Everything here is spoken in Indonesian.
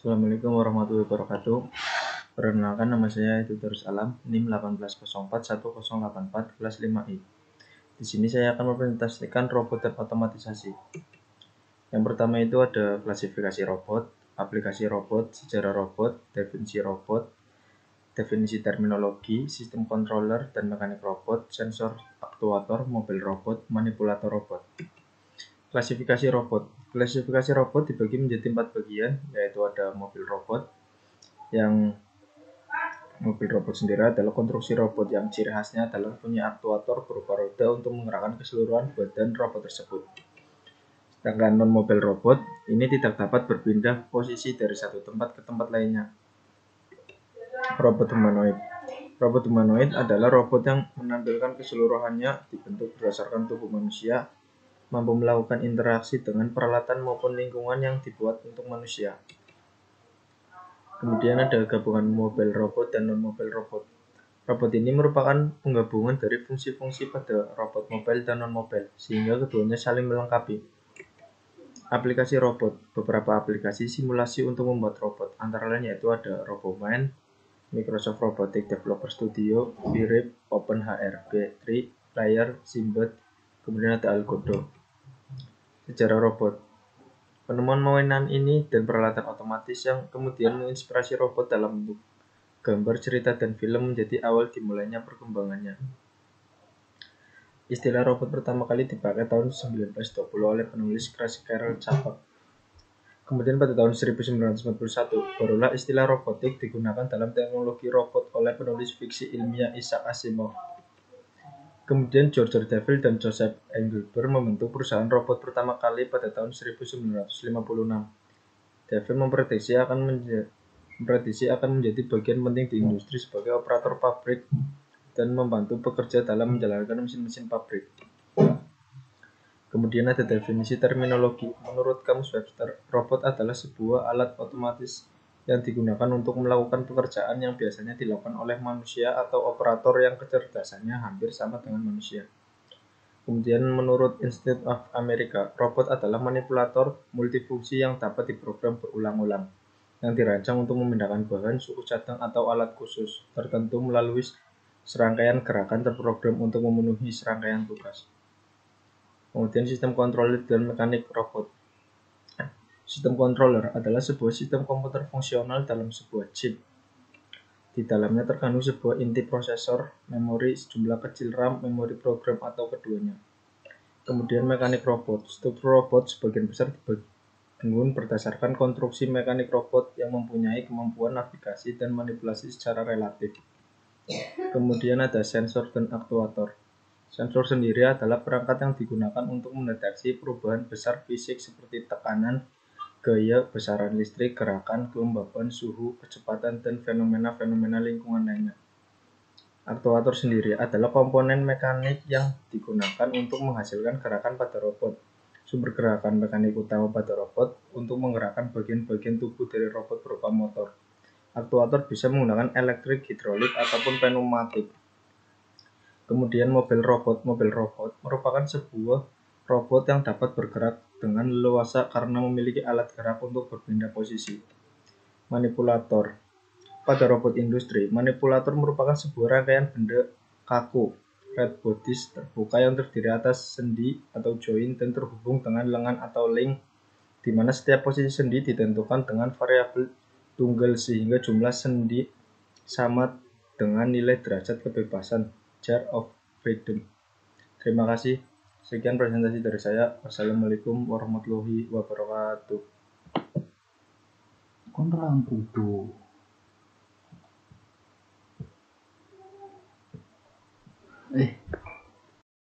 Assalamualaikum warahmatullahi wabarakatuh. Perkenalkan, nama saya Darus Alam, NIM 18041084 kelas 5I. Di sini saya akan mempresentasikan robot dan otomatisasi. Yang pertama itu ada klasifikasi robot, aplikasi robot, sejarah robot, definisi terminologi, sistem controller dan mekanik robot, sensor, aktuator, mobil robot, manipulator robot. Klasifikasi robot. Klasifikasi robot dibagi menjadi 4 bagian, yaitu ada mobil robot. Yang mobil robot sendiri adalah konstruksi robot yang ciri khasnya adalah punya aktuator berupa roda untuk menggerakkan keseluruhan badan robot tersebut. Sedangkan non-mobil robot ini tidak dapat berpindah posisi dari satu tempat ke tempat lainnya. Robot humanoid. Robot humanoid adalah robot yang menampilkan keseluruhannya dibentuk berdasarkan tubuh manusia, mampu melakukan interaksi dengan peralatan maupun lingkungan yang dibuat untuk manusia. Kemudian ada gabungan mobil robot dan non-mobil robot. Robot ini merupakan penggabungan dari fungsi-fungsi pada robot mobil dan non-mobil, sehingga keduanya saling melengkapi. Aplikasi robot. Beberapa aplikasi simulasi untuk membuat robot, antara lain yaitu ada RoboMind, Microsoft Robotic Developer Studio, Virip, OpenHR, B3, Layer, Simbot, kemudian ada Algodo. Sejarah robot. Penemuan mainan ini dan peralatan otomatis yang kemudian menginspirasi robot dalam bentuk gambar, cerita, dan film menjadi awal dimulainya perkembangannya. Istilah robot pertama kali dipakai tahun 1920 oleh penulis Karl Čapek. Kemudian pada tahun 1941, barulah istilah robotik digunakan dalam teknologi robot oleh penulis fiksi ilmiah Isaac Asimov. Kemudian George Deville dan Joseph Engelberg membentuk perusahaan robot pertama kali pada tahun 1956. Deville memprediksi akan menjadi bagian penting di industri sebagai operator pabrik dan membantu pekerja dalam menjalankan mesin-mesin pabrik. Kemudian ada definisi terminologi. Menurut Kamus Webster, robot adalah sebuah alat otomatis yang digunakan untuk melakukan pekerjaan yang biasanya dilakukan oleh manusia atau operator yang kecerdasannya hampir sama dengan manusia. Kemudian menurut Institute of America, robot adalah manipulator multifungsi yang dapat diprogram berulang-ulang, yang dirancang untuk memindahkan bahan, suhu cadang, atau alat khusus tertentu melalui serangkaian gerakan terprogram untuk memenuhi serangkaian tugas. Kemudian sistem controller dan mekanik robot. Sistem controller adalah sebuah sistem komputer fungsional dalam sebuah chip. Di dalamnya terkandung sebuah inti prosesor, memori, sejumlah kecil RAM, memori program, atau keduanya. Kemudian mekanik robot. Struktur robot sebagian besar dibangun berdasarkan konstruksi mekanik robot yang mempunyai kemampuan navigasi dan manipulasi secara relatif. Kemudian ada sensor dan aktuator. Sensor sendiri adalah perangkat yang digunakan untuk mendeteksi perubahan besar fisik seperti tekanan, gaya, besaran listrik, gerakan, kelembaban, suhu, kecepatan, dan fenomena-fenomena lingkungan lainnya. Aktuator sendiri adalah komponen mekanik yang digunakan untuk menghasilkan gerakan pada robot. Sumber gerakan mekanik utama pada robot untuk menggerakkan bagian-bagian tubuh dari robot berupa motor. Aktuator bisa menggunakan elektrik, hidrolik, ataupun pneumatik. Kemudian mobil robot. Mobil robot merupakan sebuah robot yang dapat bergerak dengan leluasa karena memiliki alat gerak untuk berpindah posisi. Manipulator. Pada robot industri, manipulator merupakan sebuah rangkaian benda kaku, red bodies terbuka yang terdiri atas sendi atau join dan terhubung dengan lengan atau link, di mana setiap posisi sendi ditentukan dengan variabel tunggal sehingga jumlah sendi sama dengan nilai derajat kebebasan, jar of freedom. Terima kasih. Sekian presentasi dari saya. Wassalamualaikum warahmatullahi wabarakatuh. Kontrol tuh.